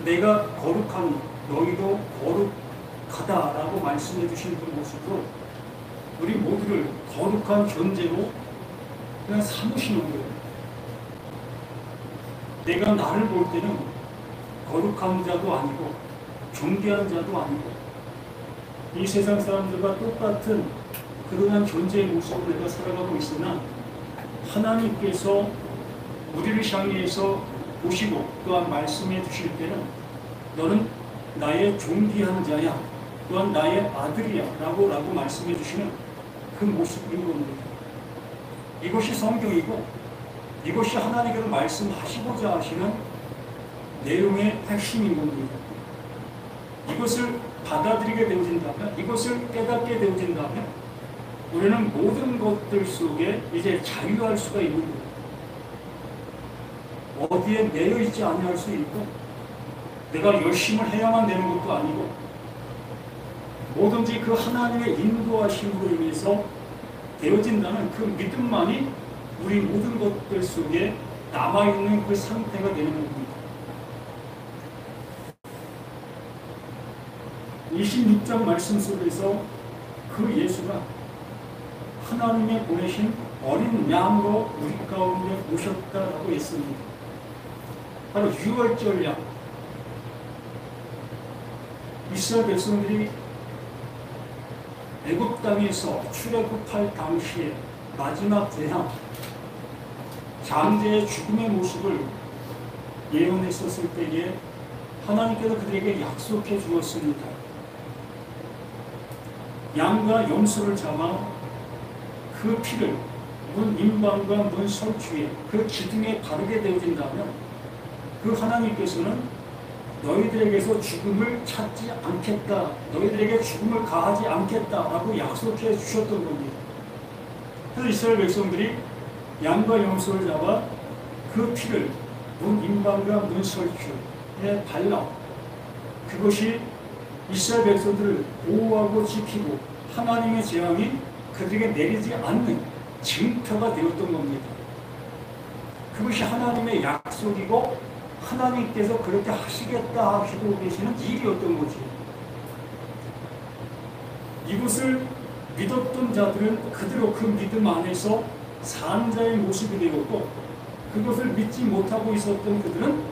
내가 거룩하니 너희도 거룩하다라고 말씀해 주신 그 모습으로 우리 모두를 거룩한 존재로 그냥 삼으시는 거예요. 내가 나를 볼 때는 거룩한 자도 아니고 존귀한 자도 아니고 이 세상 사람들과 똑같은 그러한 존재의 모습으로 내가 살아가고 있으나 하나님께서 우리를 향해서 보시고 또한 말씀해 주실 때는 너는 나의 존귀한 자야, 또한 나의 아들이야 라고 말씀해 주시는 그 모습인 겁니다. 이것이 성경이고 이것이 하나님께서 말씀하시고자 하시는 내용의 핵심인 겁니다. 이것을 받아들이게 되어진다면, 이것을 깨닫게 되어진다면 우리는 모든 것들 속에 이제 자유할 수가 있는 거예요. 어디에 매여 있지 아니할 수 있고 내가 열심을 해야만 되는 것도 아니고 뭐든지 그 하나님의 인도하심으로 인해서 되어진다는 그 믿음만이 우리 모든 것들 속에 남아있는 그 상태가 되는 겁니다. 26장 말씀 속에서 그 예수가 하나님의 보내신 어린 양으로 우리 가운데 오셨다라고 했습니다. 바로 유월절 양. 이스라엘 백성들이 애굽 땅에서 출애굽할 당시에 마지막 재앙, 장제의 죽음의 모습을 예언했었을 때에 하나님께서 그들에게 약속해 주었습니다. 양과 염소를 잡아 그 피를 문 임방과 문 설주에 그 기둥에 바르게 되어진다면 그 하나님께서는 너희들에게서 죽음을 찾지 않겠다, 너희들에게 죽음을 가하지 않겠다라고 약속해 주셨던 겁니다. 그래서 이스라엘 백성들이 양과 염소를 잡아 그 피를 문 임방과 문 설주에 발라 그것이 이스라엘 백성들을 보호하고 지키고 하나님의 재앙이 그들에게 내리지 않는 징표가 되었던 겁니다. 그것이 하나님의 약속이고 하나님께서 그렇게 하시겠다 하시고 계시는 일이었던 거지. 이것을 믿었던 자들은 그대로 그 믿음 안에서 산 자의 모습이 되었고 그것을 믿지 못하고 있었던 그들은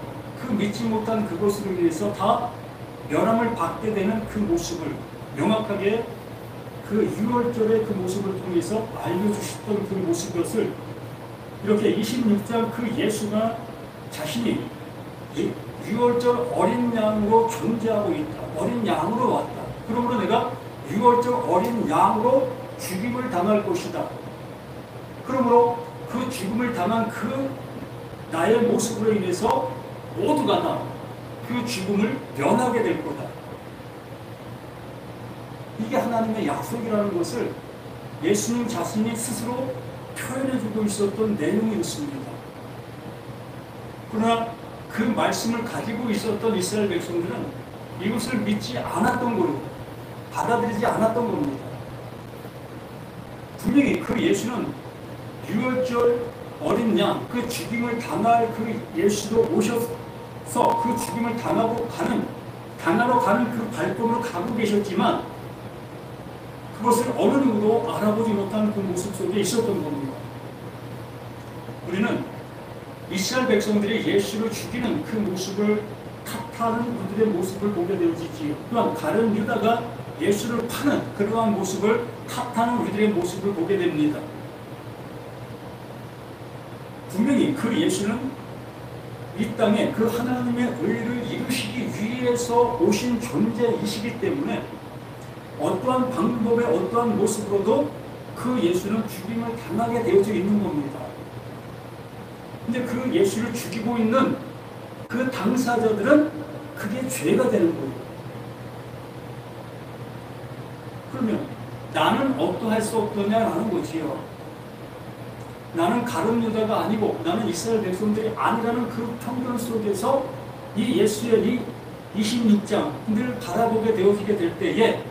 그 믿지 못한 그것으로 인해서 다 멸함을 받게 되는 그 모습을 명확하게 그 유월절의 그 모습을 통해서 알려주셨던 그 모습이었을 이렇게 26장 그 예수가 자신이 유월절 어린 양으로 존재하고 있다. 어린 양으로 왔다. 그러므로 내가 유월절 어린 양으로 죽임을 당할 것이다. 그러므로 그 죽음을 당한 그 나의 모습으로 인해서 모두가 다 그 죽음을 면하게 될 거다. 이게 하나님의 약속이라는 것을 예수님 자신이 스스로 표현해주고 있었던 내용이었습니다. 그러나 그 말씀을 가지고 있었던 이스라엘 백성들은 이것을 믿지 않았던 거예요. 받아들이지 않았던 겁니다. 분명히 그 예수는 유월절 어린 양, 그 죽임을 당할 그 예수도 오셔서 그 죽임을 당하러 가는 그 발걸음으로 가고 계셨지만 그것을 어느 누구도 알아보지 못한 그 모습 속에 있었던 겁니다. 우리는 이스라엘 백성들이 예수를 죽이는 그 모습을 탓하는 그들의 모습을 보게 되어지지요. 또한 다른 유다가 예수를 파는 그러한 모습을 탓하는 우리들의 모습을 보게 됩니다. 분명히 그 예수는 이 땅에 그 하나님의 의를 이루시기 위해서 오신 존재이시기 때문에 어떠한 방법의 어떠한 모습으로도 그 예수는 죽임을 당하게 되어져 있는 겁니다. 근데 그 예수를 죽이고 있는 그 당사자들은 그게 죄가 되는 거예요. 그러면 나는 어떠할 수 없더냐라는 거지요. 나는 가룟 유다가 아니고 나는 이스라엘 백성들이 아니라는 그 편견 속에서 이 예수의 이 26장을 바라보게 되어지게 될 때에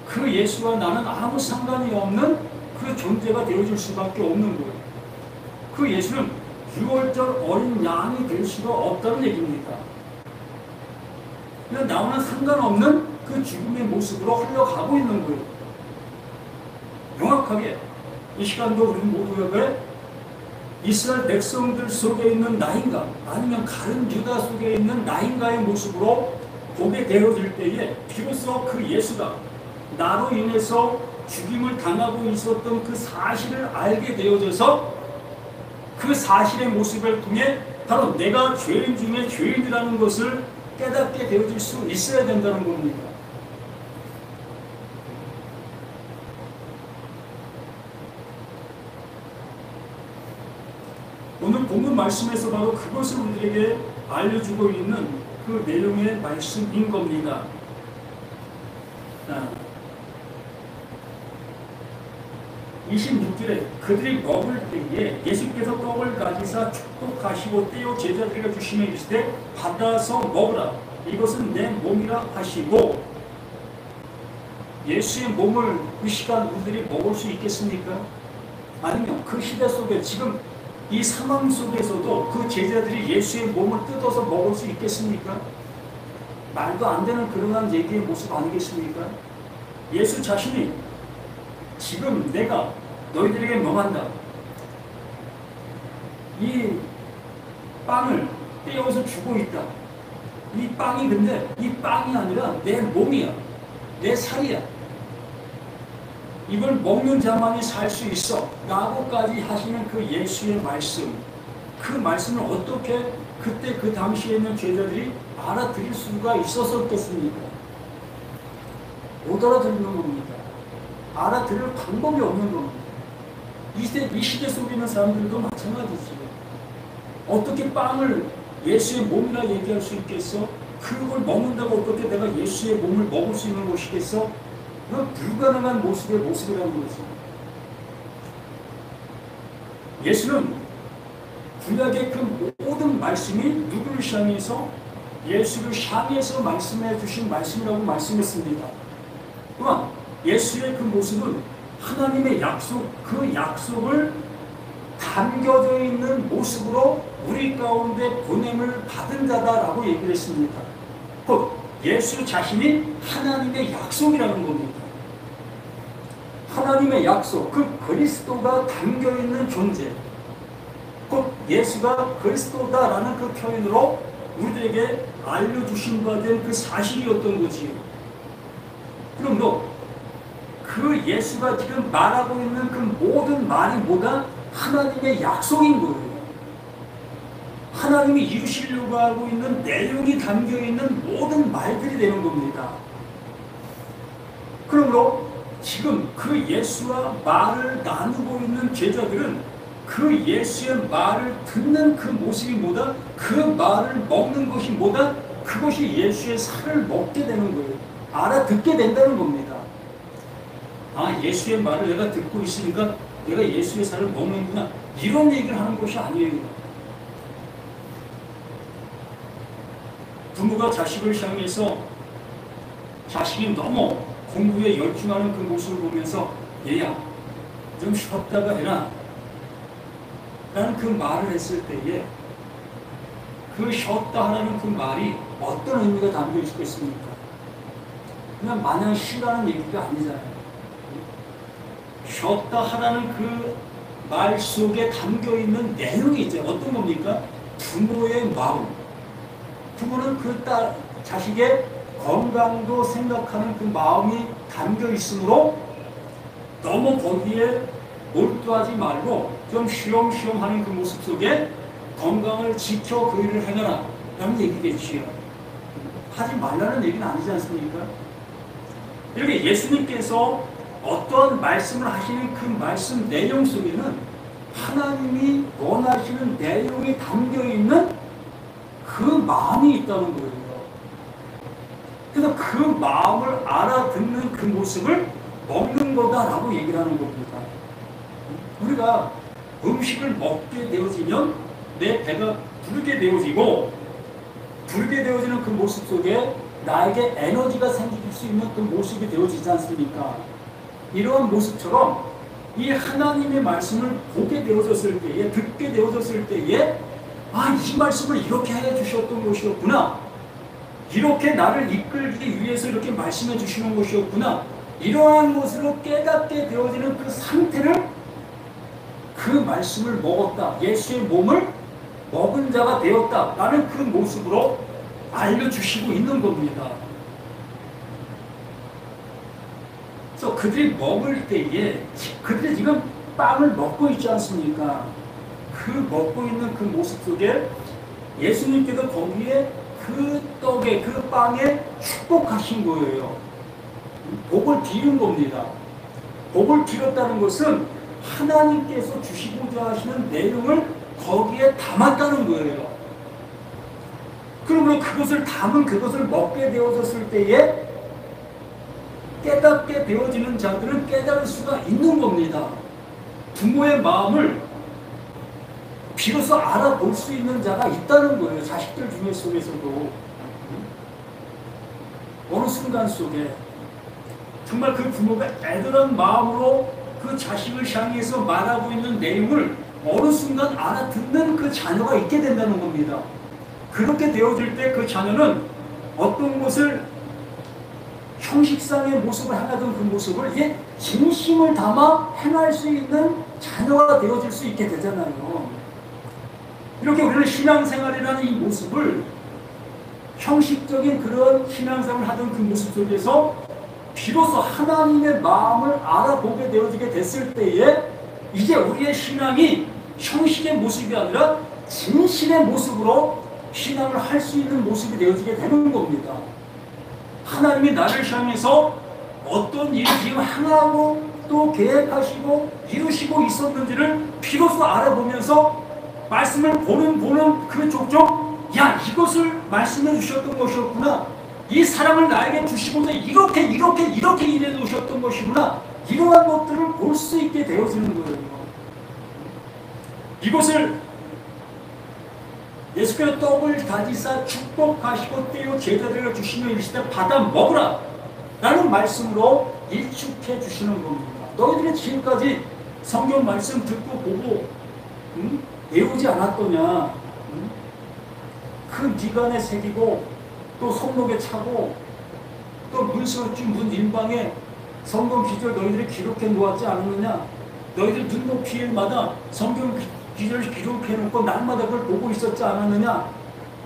그 예수와 나는 아무 상관이 없는 그 존재가 되어질 수밖에 없는 거예요. 그 예수는 유월절 어린 양이 될 수가 없다는 얘기입니다. 그냥 나와는 상관없는 그 죽음의 모습으로 흘러가고 있는 거예요. 명확하게 이 시간도 우리 모두에게 이스라엘 백성들 속에 있는 나인가 아니면 다른 유다 속에 있는 나인가의 모습으로 보게 되어질 때에 비로소 그 예수가 나로 인해서 죽임을 당하고 있었던 그 사실을 알게 되어져서 그 사실의 모습을 통해 바로 내가 죄인 중에 죄인이라는 것을 깨닫게 되어질 수 있어야 된다는 겁니다. 오늘 본문 말씀에서 바로 그것을 우리에게 알려주고 있는 그 내용의 말씀인 겁니다. 26절에 그들이 먹을 때에 예수께서 떡을 가지사 축복하시고 떼어 제자들에게 주시며 이르시되 받아서 먹으라 이것은 내 몸이라 하시고, 예수의 몸을 그 시간 우리들이 먹을 수 있겠습니까? 아니면 그 시대 속에 지금 이 상황 속에서도 그 제자들이 예수의 몸을 뜯어서 먹을 수 있겠습니까? 말도 안 되는 그러한 얘기의 모습 아니겠습니까? 예수 자신이 지금 내가 너희들에게 명한다. 이 빵을 떼어서 주고 있다. 이 빵이 근데 이 빵이 아니라 내 몸이야. 내 살이야. 이걸 먹는 자만이 살 수 있어 라고까지 하시는 그 예수의 말씀, 그 말씀을 어떻게 그때 그 당시에 있는 제자들이 알아들을 수가 있었겠습니까? 못 알아듣는 겁니다. 알아들을 방법이 없는 겁니다. 이 시대 속에 있는 사람들도 마찬가지지. 어떻게 빵을 예수의 몸이라 얘기할 수 있겠어? 그걸 먹는다고 어떻게 내가 예수의 몸을 먹을 수 있는 것이겠어? 그건 불가능한 모습이라는 거지. 예수는 구약의 그 모든 말씀이 누구를 향해서? 예수를 향해서 말씀해 주신 말씀이라고 말씀했습니다. 또한 예수의 그 모습은 하나님의 약속, 그 약속을 담겨져 있는 모습으로 우리 가운데 보냄을 받은 자다라고 얘기를 했습니다. 곧 예수 자신이 하나님의 약속이라는 겁니다. 하나님의 약속, 그 그리스도가 담겨있는 존재, 곧 예수가 그리스도다라는 그 표현으로 우리에게 알려주신 바 된 그 사실이었던 거지요. 그럼요, 그 예수가 지금 말하고 있는 그 모든 말이 뭐다? 하나님의 약속인 거예요. 하나님이 이루시려고 하고 있는 내용이 담겨있는 모든 말들이 되는 겁니다. 그러므로 지금 그 예수와 말을 나누고 있는 제자들은 그 예수의 말을 듣는 그 모습이 뭐다? 그 말을 먹는 것이 뭐다? 그것이 예수의 살을 먹게 되는 거예요. 알아듣게 된다는 겁니다. 아, 예수의 말을 내가 듣고 있으니까 내가 예수의 살을 먹는구나, 이런 얘기를 하는 것이 아니에요. 부모가 자식을 향해서 자식이 너무 공부에 열중하는 그 모습을 보면서 얘야 좀 쉬었다가 해라 라는 그 말을 했을 때에 그 쉬었다 하라는 그 말이 어떤 의미가 담겨 있겠습니까? 그냥 마냥 쉬라는 얘기가 아니잖아요. 쉬었다 하라는 그 말 속에 담겨 있는 내용이 이제 어떤 겁니까? 부모의 마음. 부모는 그 자식의 건강도 생각하는 그 마음이 담겨 있으므로 너무 거기에 몰두하지 말고 좀 쉬엄쉬엄 하는 그 모습 속에 건강을 지켜 그 일을 행하라 라는 얘기겠지요. 하지 말라는 얘기는 아니지 않습니까? 이렇게 예수님께서 어떤 말씀을 하시는 그 말씀 내용 속에는 하나님이 원하시는 내용이 담겨있는 그 마음이 있다는 거예요. 그래서 그 마음을 알아듣는 그 모습을 먹는 거다라고 얘기를 하는 겁니다. 우리가 음식을 먹게 되어지면 내 배가 부르게 되어지고, 부르게 되어지는 그 모습 속에 나에게 에너지가 생길 수 있는 그 모습이 되어지지 않습니까? 이러한 모습처럼 이 하나님의 말씀을 보게 되어졌을 때에, 듣게 되어졌을 때에, 아, 이 말씀을 이렇게 해주셨던 것이었구나, 이렇게 나를 이끌기 위해서 이렇게 말씀해 주시는 것이었구나. 이러한 것으로 깨닫게 되어지는 그 상태를 그 말씀을 먹었다. 예수의 몸을 먹은 자가 되었다. 라는 그 모습으로 알려주시고 있는 겁니다. 그래서 그들이 먹을 때에 그들이 지금 빵을 먹고 있지 않습니까? 그 먹고 있는 그 모습 속에 예수님께서 거기에 그 떡에 그 빵에 축복하신 거예요. 복을 빌은 겁니다. 복을 빌었다는 것은 하나님께서 주시고자 하시는 내용을 거기에 담았다는 거예요. 그러므로 그것을 담은 그것을 먹게 되어졌을 때에 깨닫게 되어지는 자들은 깨달을 수가 있는 겁니다. 부모의 마음을 비로소 알아볼 수 있는 자가 있다는 거예요. 자식들 중에 속에서도 어느 순간 속에 정말 그 부모가 애절한 마음으로 그 자식을 향해서 말하고 있는 내용을 어느 순간 알아듣는 그 자녀가 있게 된다는 겁니다. 그렇게 되어질 때 그 자녀는 어떤 것을 형식상의 모습을 행하던 그 모습을 이제 진심을 담아 행할 수 있는 자녀가 되어질 수 있게 되잖아요. 이렇게 우리는 신앙생활이라는 이 모습을 형식적인 그런 신앙생활을 하던 그 모습 속에서 비로소 하나님의 마음을 알아보게 되어지게 됐을 때에 이제 우리의 신앙이 형식의 모습이 아니라 진실의 모습으로 신앙을 할 수 있는 모습이 되어지게 되는 겁니다. 하나님이 나를 향해서 어떤 일을 지금 행하고 또 계획하시고 이루시고 있었는지를 비로소 알아보면서 말씀을 보는 그 족족 야 이것을 말씀해 주셨던 것이었구나. 이 사랑을 나에게 주시고서 이렇게 일해 놓으셨던 것이구나. 이러한 것들을 볼 수 있게 되어지는 거예요. 이것을 예수께서 떡을 가지사 축복하시고 떼어 제자들에게 주시며 이르시되 받아 먹으라 라는 말씀으로 일축해 주시는 겁니다. 너희들이 지금까지 성경 말씀 듣고 보고 외우지 않았더냐? 그 미간에 새기고 또 손목에 차고 또 문서지 문 인방에 성경 기절 너희들이 기록해 놓았지 않았느냐? 너희들 눈 높이마다 성경 기절을 기록해 놓고 날마다 그걸 보고 있었지 않았느냐?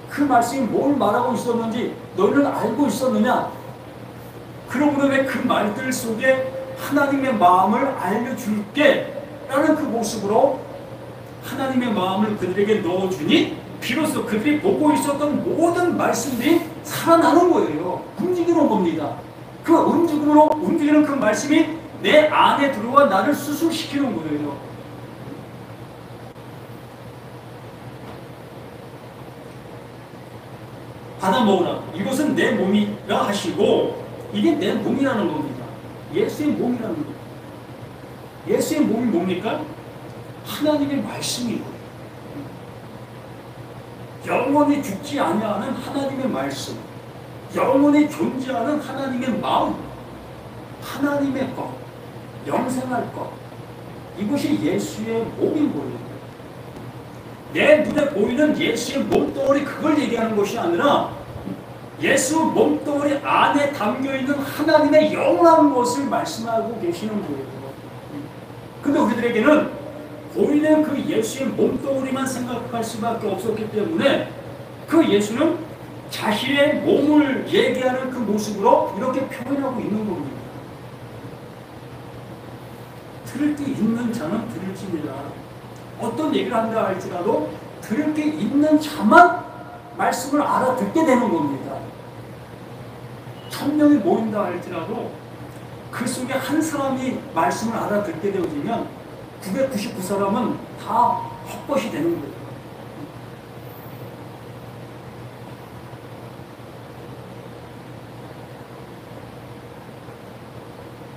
그 말씀이 뭘 말하고 있었는지 너희는 알고 있었느냐? 그러므로 왜 그 말들 속에 하나님의 마음을 알려줄게 라는 그 모습으로 하나님의 마음을 그들에게 넣어주니 비로소 그들이 보고 있었던 모든 말씀들이 살아나는 거예요. 움직이는 겁니다. 그 움직이는 그 말씀이 내 안에 들어와 나를 수술시키는 거예요. 받아 먹으라. 이것은 내 몸이라 하시고 이게 내 몸이라는 겁니다. 예수의 몸이라는 겁니다. 예수의 몸이 뭡니까? 하나님의 말씀이고 영원히 죽지 아니하는 하나님의 말씀, 영원히 존재하는 하나님의 마음, 하나님의 것, 영생할 것, 이것이 예수의 몸인 거예요. 내 눈에 보이는 예수의 몸덩어리 그걸 얘기하는 것이 아니라 예수 몸덩어리 안에 담겨있는 하나님의 영원한 것을 말씀하고 계시는 거예요. 근데 우리들에게는 보이는 그 예수의 몸덩어리만 생각할 수밖에 없었기 때문에 그 예수는 자신의 몸을 얘기하는 그 모습으로 이렇게 표현하고 있는 겁니다. 들을 게 있는 자는 들을지니라. 어떤 얘기를 한다 할지라도 들을 게 있는 자만 말씀을 알아듣게 되는 겁니다. 1000명이 모인다 할지라도 그 속에 한 사람이 말씀을 알아듣게 되어지면 999사람은 다 헛것이 되는 거예요.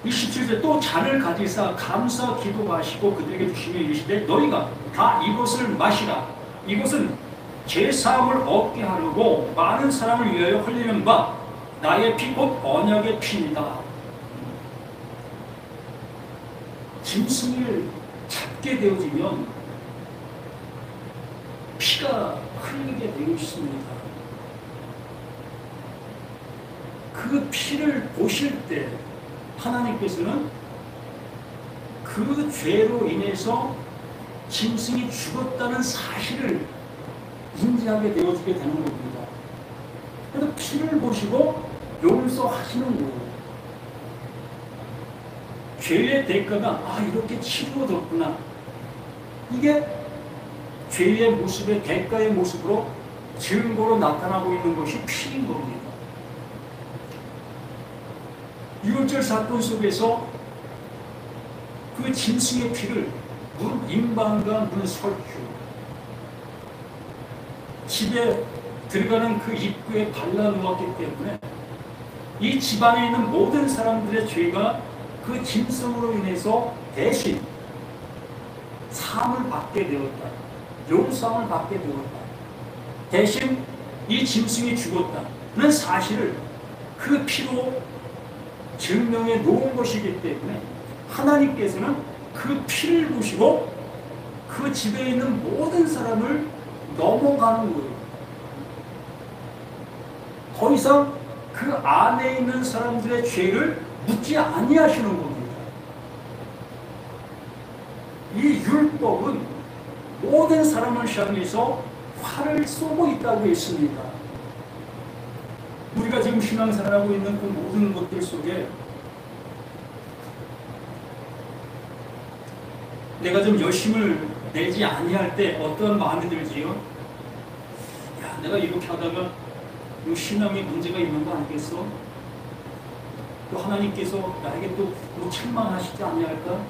27절 또 잔을 가지사 감사 기도하시고 그들에게 주시며 이르시되 너희가 다 이것을 마시라. 이것은 제사함을 얻게 하려고 많은 사람을 위하여 흘리는 바 나의 피 곧 언약의 피이다. 짐승을 잡게 되어지면 피가 흘리게 되어 있습니다. 그 피를 보실 때 하나님께서는 그 죄로 인해서 짐승이 죽었다는 사실을 인지하게 되어지게 되는 겁니다. 그래서 피를 보시고 용서하시는 거예요. 죄의 대가가 이렇게 치루어졌구나. 이게 죄의 모습의 대가의 모습으로 증거로 나타나고 있는 것이 피인 겁니다. 유월절 사건 속에서 그 짐승의 피를 문 임방과 문 설교, 집에 들어가는 그 입구에 발라놓았기 때문에 이 집안에 있는 모든 사람들의 죄가 그 짐승으로 인해서 대신 사함을 받게 되었다. 용서함을 받게 되었다. 대신 이 짐승이 죽었다는 사실을 그 피로 증명해 놓은 것이기 때문에 하나님께서는 그 피를 보시고 그 집에 있는 모든 사람을 넘어가는 거예요. 더 이상 그 안에 있는 사람들의 죄를 묻지 아니하시는 겁니다. 이 율법은 모든 사람을 향해서 활을 쏘고 있다고 했습니다. 우리가 지금 신앙생활하고 있는 그 모든 것들 속에 내가 좀 열심을 내지 아니할 때 어떤 마음이 들지요? 야, 내가 이렇게 하다가 이 신앙에 문제가 있는 거 아니겠어? 또 하나님께서 나에게 또 책망하시지 아니할까?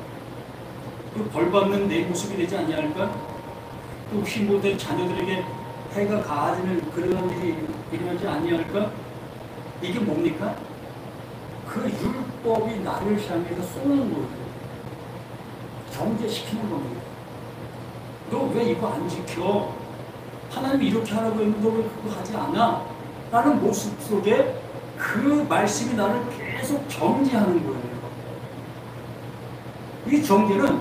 또 벌받는 내 모습이 되지 아니할까? 또 혹시 내 자녀들에게 해가 가하는 그런 일이 일어나지 아니할까? 이게 뭡니까? 그 율법이 나를 향해서 쏘는 거예요. 정죄시키는 겁니다. 너 왜 이거 안 지켜? 하나님이 이렇게 하라고 했는데 너 왜 그거 하지 않아? 라는 모습 속에 그 말씀이 나를 계속 정죄하는 거예요. 이 정죄는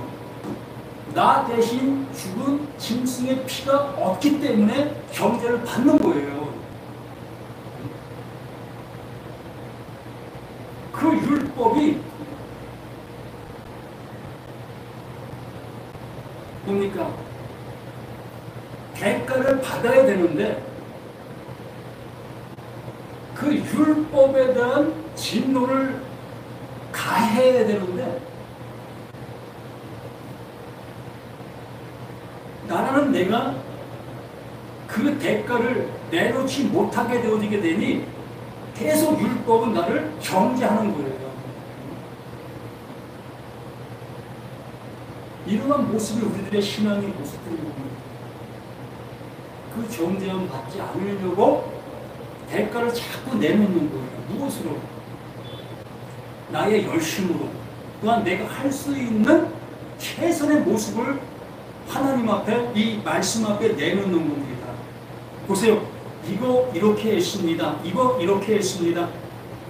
나 대신 죽은 짐승의 피가 없기 때문에 정죄를 받는 거예요. 그 율법이 뭡니까? 대가를 받아야 되는데 그 율법에 대한 진노를 가해야 되는데 나라는 내가 그 대가를 내놓지 못하게 되어지게 되니 계속 율법은 나를 정죄하는 거예요. 이러한 모습이 우리들의 신앙의 모습들인 겁니다. 그 정죄함 받지 않으려고 대가를 자꾸 내놓는 거예요. 무엇으로? 나의 열심으로. 또한 내가 할 수 있는 최선의 모습을 하나님 앞에, 이 말씀 앞에 내놓는 겁니다. 보세요. 이거 이렇게 했습니다. 이거 이렇게 했습니다.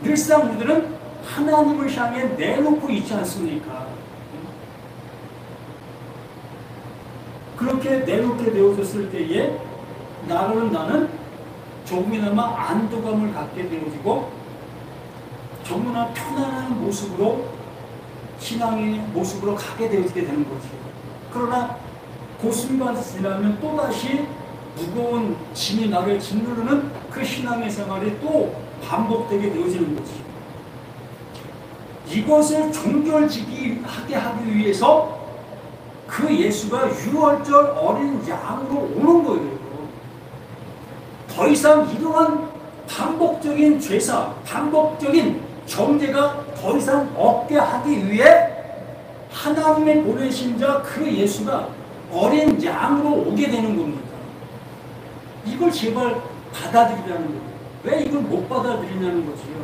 늘상 우리들은 하나님을 향해 내놓고 있지 않습니까? 그렇게 내놓게 되어졌을 때에 나는 조금이나마 안도감을 갖게 되어지고 너무나 편안한 모습으로 신앙의 모습으로 가게 되어지게 되는 거죠. 그러나 그 순간이 지나면 또다시 무거운 짐이 나를 짓누르는 그 신앙의 생활이 또 반복되게 되어지는 거지. 이것을 종결지기하게 하기 위해서 그 예수가 유월절 어린 양으로 오는 거예요. 더 이상 이러한 반복적인 죄사, 반복적인 정죄가 더 이상 없게 하기 위해 하나님의 보내신 자 그 예수가 어린 양으로 오게 되는 겁니다. 이걸 제발 받아들이라는 거예요. 왜 이걸 못 받아들이냐는 거지요.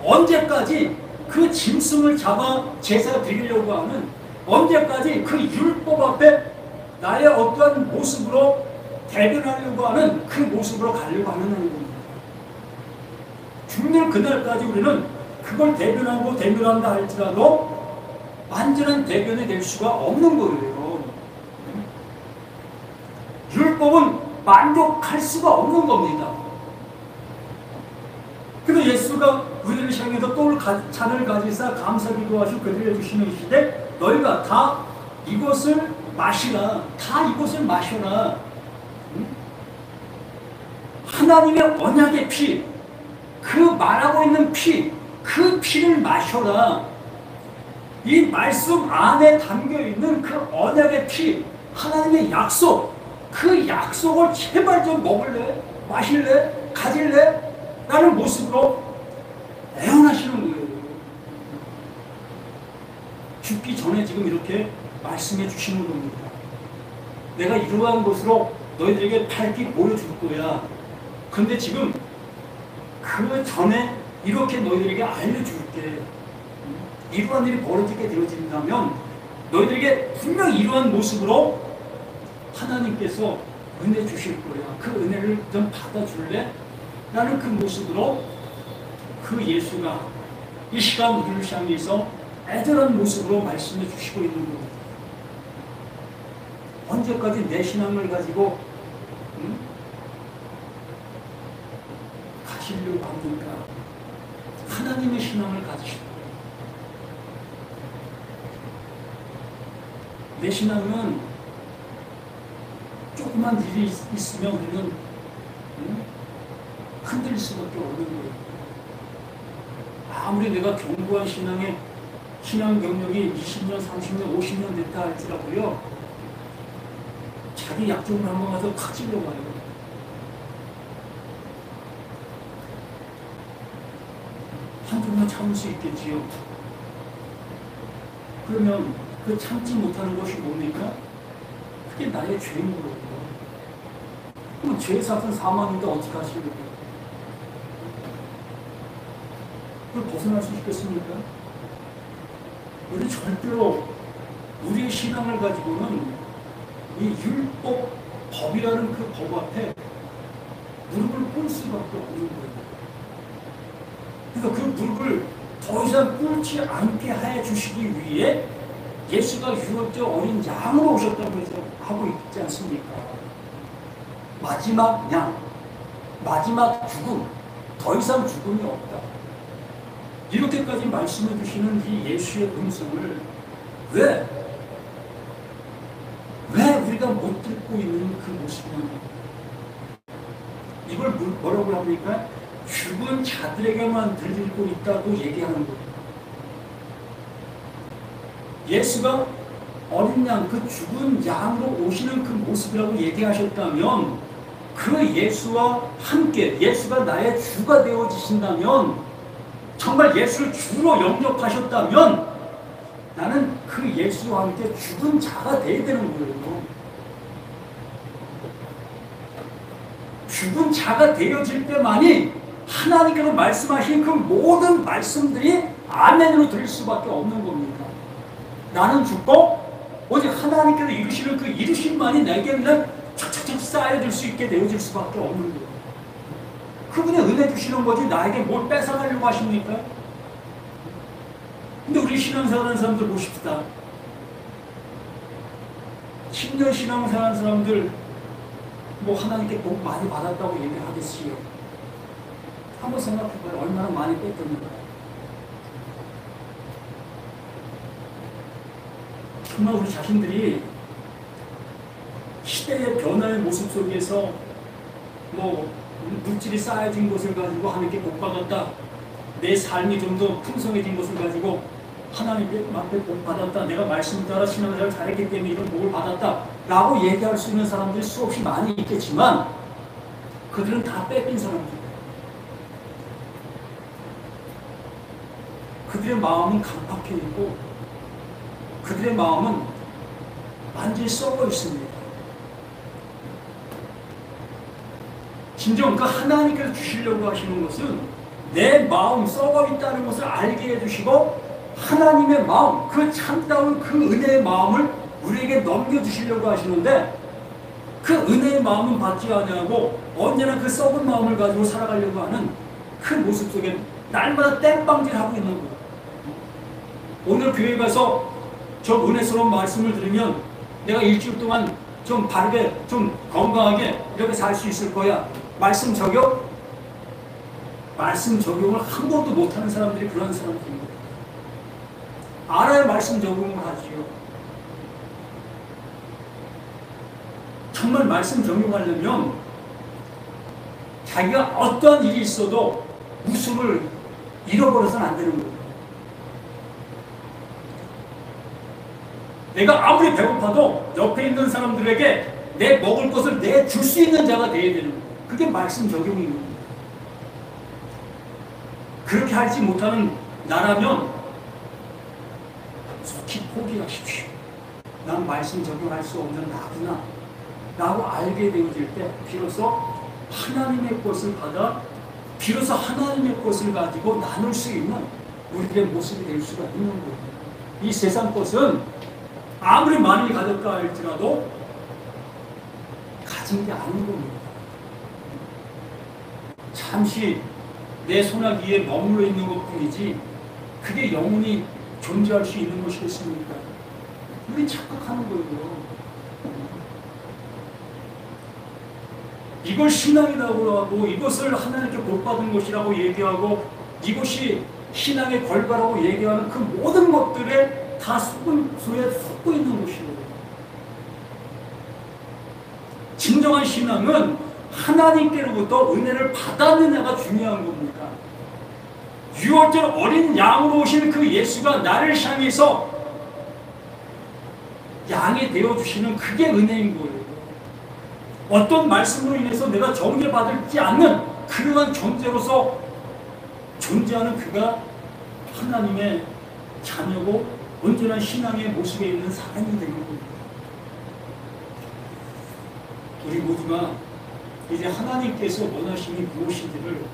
언제까지 그 짐승을 잡아 제사 드리려고 하는, 언제까지 그 율법 앞에 나의 어떠한 모습으로 대변하려고 하는 그 모습으로 가려고 하느냐는 겁니다. 죽는 그날까지 우리는 그걸 대변한다 할지라도 완전한 대변이 될 수가 없는 거예요. 율법은 만족할 수가 없는 겁니다. 그래서 그가 우리를 향해서 또 잔을 가지사 감사기도 하시고 그들에게 주시는 시대 너희가 다 이것을 마시라. 다 이것을 마셔라. 하나님의 언약의 피, 그 말하고 있는 피, 그 피를 마셔라. 이 말씀 안에 담겨있는 그 언약의 피, 하나님의 약속, 그 약속을 제발 좀 먹을래? 마실래? 가질래? 라는 모습으로 애원하시는 거예요. 죽기 전에 지금 이렇게 말씀해 주시는 겁니다. 내가 이러한 것으로 너희들에게 밝히 보여줄 거야. 근데 지금 그 전에 이렇게 너희들에게 알려줄게. 이러한 일이 벌어지게 되어진다면 너희들에게 분명히 이러한 모습으로 하나님께서 은혜 주실 거야. 그 은혜를 좀 받아줄래? 라는 그 모습으로 그 예수가 이 시간 우리를 향해서 애절한 모습으로 말씀해 주시고 있는 겁니다. 언제까지 내 신앙을 가지고 가시려고 합니까? 하나님의 신앙을 가지시고 내 신앙은 조그만 일이 있으면 우리는 흔들릴 수밖에 없는 거예요. 아무리 내가 견고한 신앙 경력이 20년, 30년, 50년 됐다 할지라도요, 자기 약점을 한번 가서 팍 찔러봐요. 한쪽만 참을 수 있겠지요. 그러면 그 참지 못하는 것이 뭡니까? 그게 나의 죄인 거예요. 그럼 죄 사건 사망인데 어떻게 하시려고요? 그걸 벗어날 수 있겠습니까? 우리 절대로 우리의 신앙을 가지고는 이 율법, 법이라는 그 법 앞에 무릎을 꿇을 수밖에 없는 거예요. 그러니까 그 무릎을 더 이상 꿇지 않게 해 주시기 위해 예수가 유월절 어린 양으로 오셨다고 해서 하고 있지 않습니까? 마지막 양, 마지막 죽음, 더 이상 죽음이 없다. 이렇게까지 말씀해 주시는 이 예수의 음성을 왜 우리가 못 듣고 있는 그 모습은 이걸 뭐라고 합니까? 죽은 자들에게만 들리고 있다고 얘기하는 거예요. 예수가 어린 양, 그 죽은 양으로 오시는 그 모습이라고 얘기하셨다면 그 예수와 함께 예수가 나의 주가 되어지신다면 정말 예수를 주로 영접하셨다면 나는 그 예수와 함께 죽은 자가 되어야 되는 거예요. 죽은 자가 되어질 때만이 하나님께서 말씀하신 그 모든 말씀들이 아멘으로 들릴 수밖에 없는 겁니다. 나는 죽고 오직 하나님께서 이루시는 그 이루심만이 내게 그냥 착착착 쌓여질 수 있게 되어질 수밖에 없는 거예요. 그분이 은혜 주시는 거지 나에게 뭘 뺏어가려고 하십니까? 근데 우리 신앙생활하는 사람들 보십시다. 10년 신앙생활하는 사람들 뭐 하나님께 복 많이 받았다고 얘기하겠지요. 한번 생각해봐요. 얼마나 많이 뺐던가. 정말 우리 자신들이 시대의 변화의 모습 속에서 뭐 물질이 쌓여진 것을 가지고 하나님께 복 받았다. 내 삶이 좀 더 풍성해진 것을 가지고 하나님 앞에 복 받았다. 내가 말씀 따라 신앙생활을 잘했기 때문에 이런 복을 받았다. 라고 얘기할 수 있는 사람들이 수없이 많이 있겠지만 그들은 다 뺏긴 사람들이에요. 그들의 마음은 강팍해 있고 그들의 마음은 완전히 썩어 있습니다. 진정 그 하나님께서 주시려고 하시는 것은 내 마음 썩어 있다는 것을 알게 해주시고 하나님의 마음, 그 참다운 그 은혜의 마음을 우리에게 넘겨주시려고 하시는데 그 은혜의 마음은 받지 아니하고 언제나 그 썩은 마음을 가지고 살아가려고 하는 그 모습 속에 날마다 땜빵질하고 있는 거예요. 오늘 교회 가서 저 은혜스러운 말씀을 들으면 내가 일주일 동안 좀 바르게, 좀 건강하게 이렇게 살 수 있을 거야. 말씀 적용? 말씀 적용을 한 번도 못하는 사람들이 그런 사람들입니다. 알아야 말씀 적용을 하지요. 정말 말씀 적용하려면 자기가 어떠한 일이 있어도 웃음을 잃어버려서는 안 되는 거예요. 내가 아무리 배고파도 옆에 있는 사람들에게 내 먹을 것을 내줄 수 있는 자가 되어야 되는 거예요. 그게 말씀 적용인 겁니다. 그렇게 하지 못하는 나라면 속히 포기하십시오. 난 말씀 적용할 수 없는 나구나 라고 알게 되어질 때 비로소 하나님의 것을 받아 비로소 하나님의 것을 가지고 나눌 수 있는 우리들의 모습이 될 수가 있는 거예요. 이 세상 것은 아무리 많이 가졌다 할지라도 가진 게 아닌 겁니다. 잠시 내 손아귀에 머물러 있는 것 뿐이지 그게 영원히 존재할 수 있는 것이겠습니까? 우리 착각하는 거예요. 이걸 신앙이라고 하고 이것을 하나님께 복받은 것이라고 얘기하고 이것이 신앙의 결과라고 얘기하는 그 모든 것들에 다 속에 속고 있는 것이거든요. 진정한 신앙은 하나님께로부터 은혜를 받았느냐가 중요한 겁니다. 6월절 어린 양으로 오신 그 예수가 나를 향해서 양이 되어주시는 그게 은혜인 거예요. 어떤 말씀으로 인해서 내가 정죄받지 않는 그러한 존재로서 존재하는 그가 하나님의 자녀고 온전한 신앙의 모습에 있는 사람이 되는 겁니다. 우리 모두가 이제 하나님께서 원하시는 무엇인지를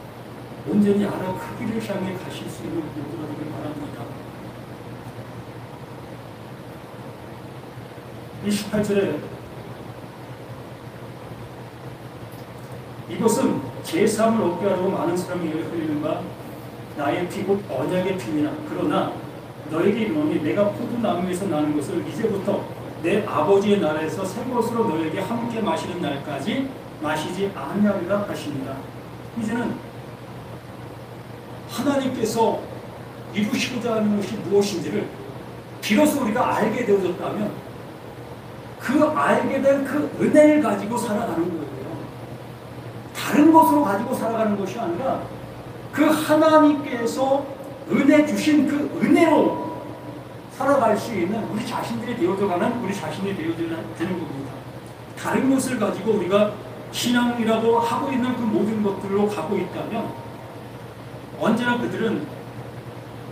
온전히 알아 그 길을 향해 가실 수 있는 모두가 되길 바랍니다. 18절에 이것은 제3을 얻게 하려고 많은 사람이 흘리는 바 나의 피 곧 언약의 피니라. 그러나 너에게 이르노니 내가 포도나무에서 나는 것을 이제부터 내 아버지의 나라에서 새 것으로 너에게 함께 마시는 날까지 마시지 아니하리라 하십니다. 이제는 하나님께서 이루시고자 하는 것이 무엇인지를 비로소 우리가 알게 되어졌다면 그 알게 된 그 은혜를 가지고 살아가는 거예요. 다른 것으로 가지고 살아가는 것이 아니라 그 하나님께서 은혜 주신 그 은혜로 살아갈 수 있는 우리 자신들이 되어져가는 우리 자신이 되어져야 되는 겁니다. 다른 것을 가지고 우리가 신앙이라고 하고 있는 그 모든 것들로 가고 있다면 언제나 그들은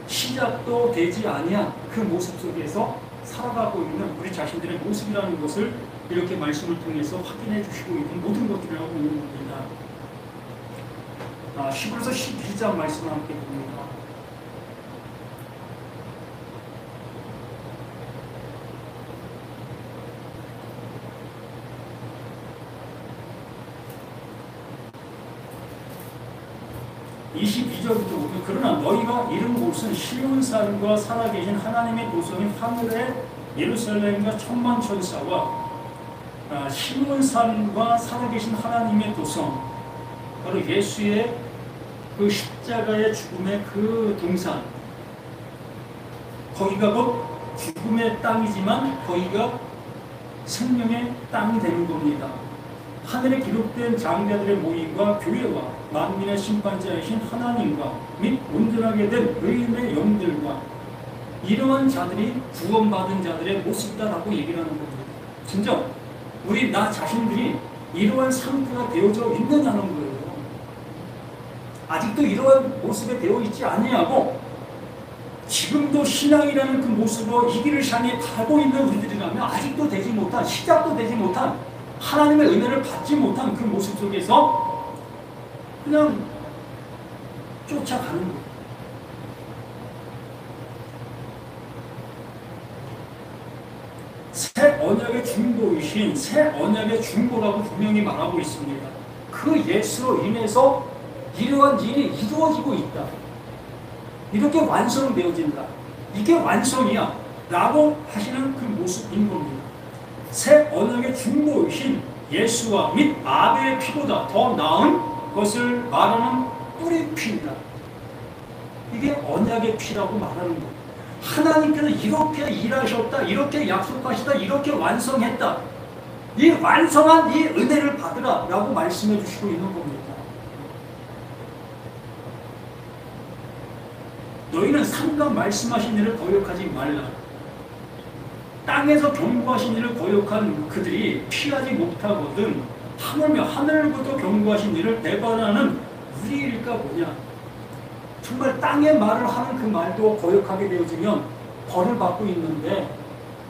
시작도 되지 아니한 그 모습 속에서 살아가고 있는 우리 자신들의 모습이라는 것을 이렇게 말씀을 통해서 확인해 주시고 있는 모든 것들이라고 보는 겁니다. 히브리서 12장 말씀을 함께 봅니다. 그러나 너희가 이른 곳은 시온 산과 살아계신 하나님의 도성인 하늘의 예루살렘과 천만 천사와 시온 산과 살아계신 하나님의 도성 바로 예수의 그 십자가의 죽음의 그 동산 거기가 곧 죽음의 땅이지만 거기가 생명의 땅이 되는 겁니다. 하늘에 기록된 장자들의 모임과 교회와 만민의 심판자이신 하나님과 및 온전하게 된 의인의 영들과 이러한 자들이 구원받은 자들의 모습이다라고 얘기를 하는 겁니다. 진정 우리 나 자신들이 이러한 상태가 되어져 있느냐는 거예요. 아직도 이러한 모습에 되어 있지 아니하고 지금도 신앙이라는 그 모습으로 이 길을 향해 가고 있는 우리들이라면 아직도 되지 못한 시작도 되지 못한 하나님의 은혜를 받지 못한 그 모습 속에서 그냥 쫓아가는 거예요. 새 언약의 중보이신 새 언약의 중보라고 분명히 말하고 있습니다. 그 예수로 인해서 이러한 일이 이루어지고 있다. 이렇게 완성되어진다. 이게 완성이야. 라고 하시는 그 모습인 겁니다. 새 언약의 중보이신 예수와 및 아벨의 피보다 더 나은 것을 말하는 뿌리 피입니다. 이게 언약의 피라고 말하는 거예요. 하나님께서 이렇게 일하셨다, 이렇게 약속하시다, 이렇게 완성했다. 이 완성한 이 은혜를 받으라 라고 말씀해 주시고 있는 겁니다. 너희는 삼가 말씀하신 일을 거역하지 말라. 땅에서 경고하신 일을 거역한 그들이 피하지 못하거든 하물며 하늘부터 경고하신 일을 배반하는 우리일까 보냐. 정말 땅의 말을 하는 그 말도 거역하게 되어지면 벌을 받고 있는데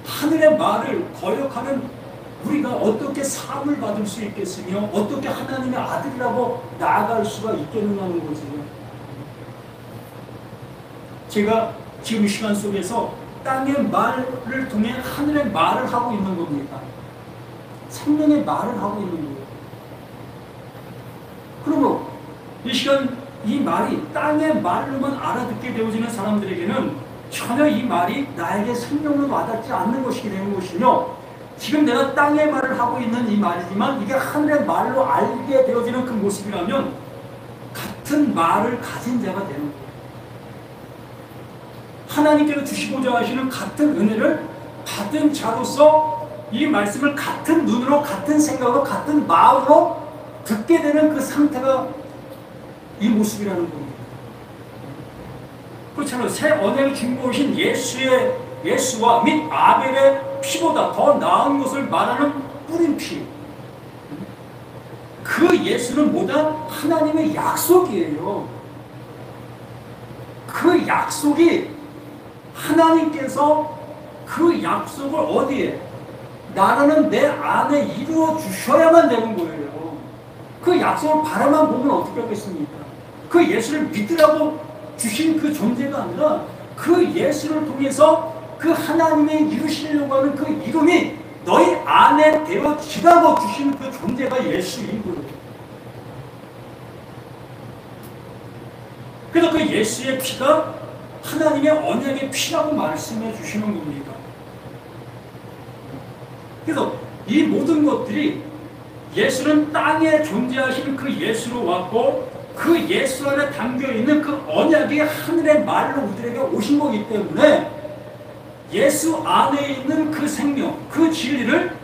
하늘의 말을 거역하는 우리가 어떻게 사함을 받을 수 있겠으며 어떻게 하나님의 아들이라고 나아갈 수가 있겠느냐는 거지. 제가 지금 시간 속에서 땅의 말을 통해 하늘의 말을 하고 있는 겁니다. 생명의 말을 하고 있는 거예요. 그러므로 이 시간 이 말이 땅의 말로만 알아듣게 되어지는 사람들에게는 전혀 이 말이 나에게 생명으로 와닿지 않는 것이 되는 것이며, 지금 내가 땅의 말을 하고 있는 이 말이지만 이게 하늘의 말로 알게 되어지는 그 모습이라면 같은 말을 가진 자가 되는 거예요. 하나님께서 주시고자 하시는 같은 은혜를 받은 자로서 이 말씀을 같은 눈으로, 같은 생각으로, 같은 마음으로 듣게 되는 그 상태가 이 모습이라는 겁니다. 그렇잖아요. 새 언약을 증거하신 예수와 및 아벨의 피보다 더 나은 것을 말하는 뿌린 피. 그 예수는 뭐다? 하나님의 약속이에요. 그 약속이 하나님께서 그 약속을 어디에? 나라는 내 안에 이루어 주셔야만 되는 거예요. 그 약속을 바라만 보면 어떻게 하겠습니까? 그 예수를 믿으라고 주신 그 존재가 아니라 그 예수를 통해서 그 하나님의 이루시려고 하는 그 이름이 너희 안에 되어지라고 주신 그 존재가 예수인 거예요. 그래서 그 예수의 피가 하나님의 언약의 피라고 말씀해 주시는 겁니다. 그래서 이 모든 것들이 예수는 땅에 존재하시는 그 예수로 왔고 그 예수 안에 담겨있는 그 언약이 하늘의 말로 우리에게 오신 거기 때문에 예수 안에 있는 그 생명, 그 진리를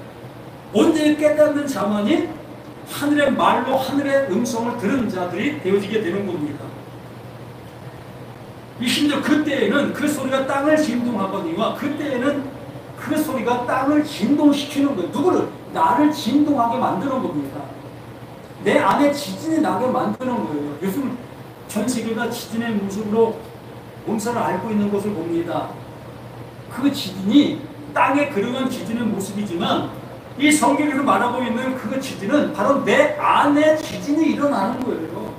온전히 깨닫는 자만이 하늘의 말로 하늘의 음성을 들은 자들이 되어지게 되는 겁니다. 이 심지어 그때에는 그 소리가 땅을 진동하거니와 그때에는 그 소리가 땅을 진동시키는 거예요. 누구를? 나를 진동하게 만드는 겁니다. 내 안에 지진이 나게 만드는 거예요. 요즘 전 세계가 지진의 모습으로 몸살을 앓고 있는 것을 봅니다. 그 지진이 땅에 그려간 지진의 모습이지만 이 성경에서 말하고 있는 그 지진은 바로 내 안에 지진이 일어나는 거예요.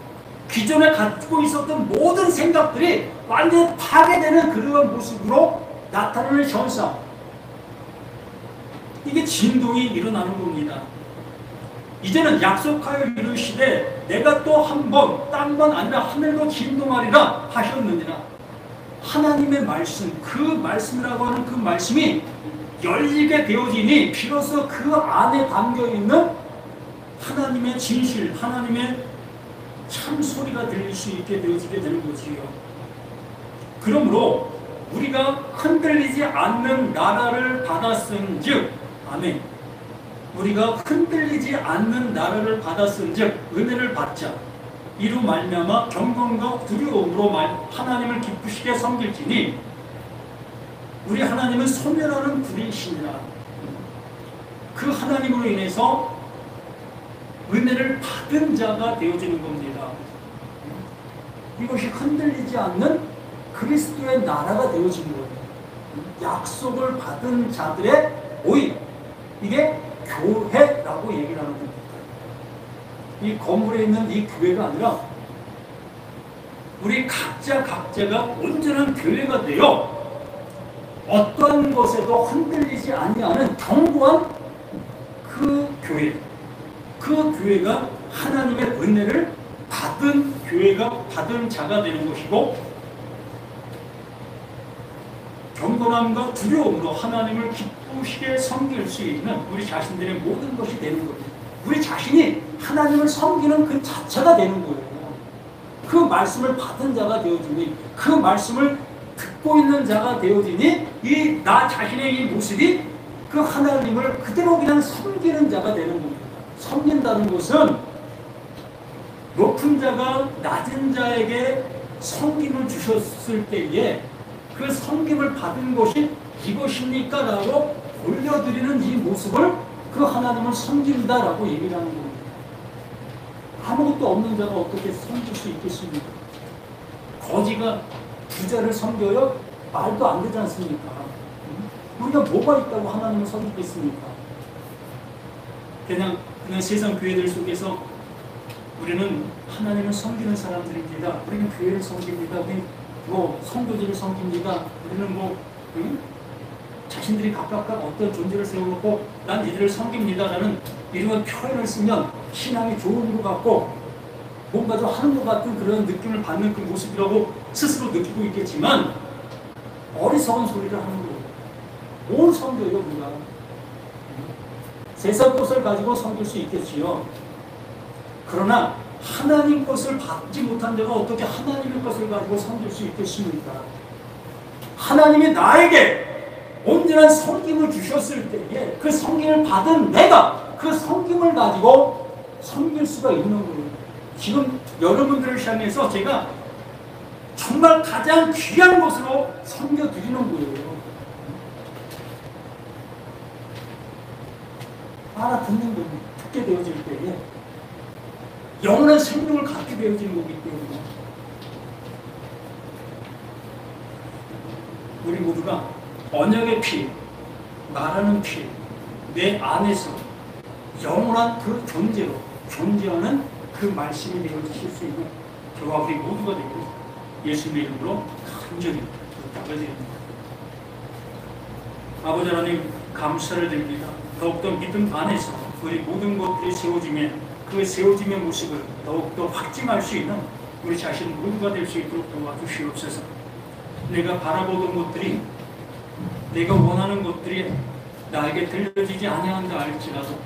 기존에 갖고 있었던 모든 생각들이 완전히 파괴되는 그러한 모습으로 나타나는 현상. 이게 진동이 일어나는 겁니다. 이제는 약속하여 이르시되 내가 또 한 번 땅만 아니라 하늘도 진동하리라 하셨느니라. 하나님의 말씀, 그 말씀이라고 하는 그 말씀이 열리게 되어지니 비로소 그 안에 담겨있는 하나님의 진실, 하나님의 참소리가 들릴 수 있게 되어지게 되는 거지요. 그러므로 우리가 흔들리지 않는 나라를 받았은즉, 아멘. 우리가 흔들리지 않는 나라를 받았은즉 은혜를 받자. 이로 말미암아 경건과 두려움으로 하나님을 기쁘시게 섬길지니 우리 하나님은 소멸하는 분이시니라. 그 하나님으로 인해서 은혜를 받은 자가 되어지는 겁니다. 이것이 흔들리지 않는 그리스도의 나라가 되어진 거예요. 약속을 받은 자들의 모임, 이게 교회라고 얘기를 하는 겁니다. 이 건물에 있는 이 교회가 아니라 우리 각자가 온전한 교회가 되어 어떠한 것에도 흔들리지 아니하는 견고한 그 교회, 그 교회가 하나님의 은혜를 받은 교회가 받은 자가 되는 것이고, 경건함과 두려움으로 하나님을 기쁘시게 섬길 수 있는 우리 자신들의 모든 것이 되는 겁니다. 우리 자신이 하나님을 섬기는 그 자체가 되는 거예요. 그 말씀을 받은 자가 되어지니, 그 말씀을 듣고 있는 자가 되어지니, 이 나 자신의 이 모습이 그 하나님을 그대로 그냥 섬기는 자가 되는 겁니다. 섬긴다는 것은 높은 자가 낮은 자에게 섬김을 주셨을 때에 그 섬김을 받은 것이 이것입니까? 라고 올려드리는 이 모습을 그 하나님을 섬긴다라고 얘기를 하는 겁니다. 아무것도 없는 자가 어떻게 섬길 수 있겠습니까? 거지가 부자를 섬겨요? 말도 안 되지 않습니까? 우리가 뭐가 있다고 하나님을 섬기겠습니까? 그냥 세상 교회들 속에서 우리는 하나님을 섬기는 사람들입니다. 우리는 교회를 섬깁니다. 우리는 성도들을 섬깁니다. 우리는 자신들이 각각 어떤 존재를 세워놓고 난 이들을 섬깁니다라는 이런 표현을 쓰면 신앙이 좋은 것 같고 뭔가 좀 하는 것 같은 그런 느낌을 받는 그 모습이라고 스스로 느끼고 있겠지만 어리석은 소리를 하는 거예요. 뭘 섬겨요 우리가? 세상 것을 가지고 섬길 수 있겠지요. 그러나 하나님 것을 받지 못한 자가 어떻게 하나님의 것을 가지고 섬길 수 있겠습니까? 하나님이 나에게 온전한 섬김을 주셨을 때에 그 섬김을 받은 내가 그 섬김을 가지고 섬길 수가 있는 거예요. 지금 여러분들을 향해서 제가 정말 가장 귀한 것으로 섬겨드리는 거예요. 알아듣는 거예요. 듣게 되어질 때에 영원한 생명을 갖게 되어지는 거기 때문에 우리 모두가 언약의 피, 말하는 피, 내 안에서 영원한 그 존재로 존재하는 그 말씀이 되어지실 수 있는 저와 우리 모두가 되고 예수님의 이름으로 간절히 부탁드립니다. 아버지 하나님 감사를 드립니다. 더욱더 믿음 안에서 우리 모든 것들이 세워지며 그 세워짐의 모습을 더욱더 확증할 수 있는 우리 자신 모두가 될 수 있도록 도와주시옵소서. 내가 바라보던 것들이 내가 원하는 것들이 나에게 들려지지 아니한다 할지라도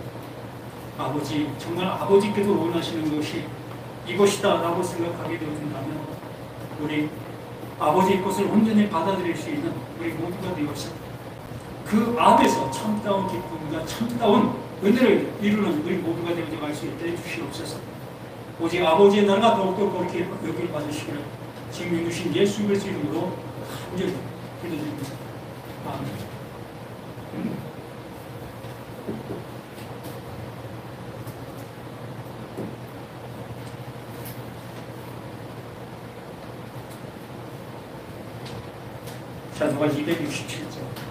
아버지 정말 아버지께서 원하시는 것이 이것이다 라고 생각하게 되어진다면 우리 아버지의 것을 온전히 받아들일 수 있는 우리 모두가 되어서 그 안에서 참다운 기쁨과 참다운 은혜를 이루는 우리 모두가 되어져 갈 수 있게 해주시옵소서. 오직 아버지의 나라가 더욱더 그렇게 여길 받으시기를 지금 이루신 예수 그리스도 이름으로 간절히 기도드립니다. 아멘. 찬송가 267절